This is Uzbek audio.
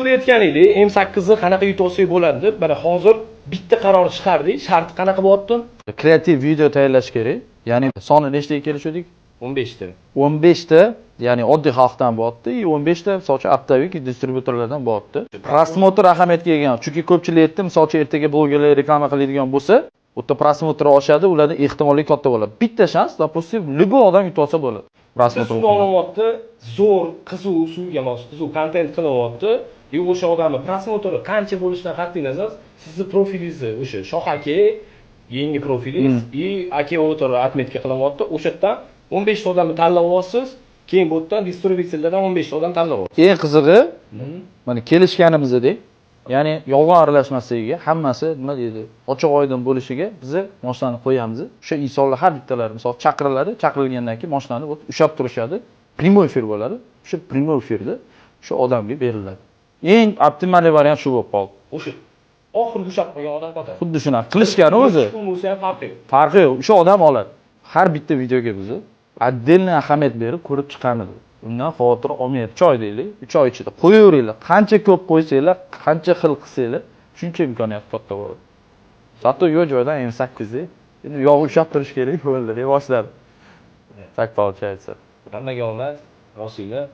qilayotgan edik, M8 ni qanaqa yutib olsak bo'ladi deb, mana hozir bitta qaror chiqardik. Sharti qanaqa bo'lyapti? Kreativ video tayyorlash kerak. Ya'ni soni nechtaga kelishdik? 15 ta. 15 ta, ya'ni oddiy xalqdan bo'lyapti, 15 ta misol optavik distributorlardan bo'lyapti. Prosmotr ahamiyatga ega. Chunki ko'pchilik aytdi, misol uchun ertaga blogerlar reklama qiladigan bo'lsa, o'ta prosmotr oshadi, ularning ehtimolligi katta bo'ladi. Bitta shans, допустим, любой odam yutib olsa bo'ladi. Prosmotr olyapti, zo'r, qiziq, suvga mos, qiziq kontent qilyapti. O'sha odamning prosmotri qancha bo'lishidan qat'iy nazar, sizning profilingizni o'sha Shoh aka yangi profilingiz aka o'tirib отметка qilyapti. O'sha yerdan 15 ta odamni tanlab olasiz. Keyin bu yerdan distributorlardan 15 ta odam tanlab olasiz. Eng qizig'i, mana kelishganimizda, ya'ni yolg'on aralashmasligiga, hammasi nima deydi, ochiq oydin bo'lishiga biz mashinani qo'yamiz. O'sha insonlar har bittalari, misol chaqiriladi, chaqirilgandan keyin mashinani ushlab turishadi. Prямой efir bo'ladi. O'sha prямой efirda shu odamga beriladi. Eng optimal variant shu bo'lib qoldi. O'sha oxirgi ushlab qo'ygan odam qotadi. Xuddi shunaqa qilishgan o'zi. Farqi yo'q. O'sha odam oladi. Har bitta videoga biz отдельно ahamiyat berib ko'rib chiqamiz. Undan xavotir olmayapti. Choy deylik, 3 oy ichida qo'yaveringlar. Qancha ko'p qo'ysanglar, qancha xil qilsanglar, shuncha imkoniyat katta bo'ladi. Zato yo'q joydan M8 endi yog' ushlab turish kerak bo'ldi deb boshladi. Tak получается. Hammaga olar, rosiylar,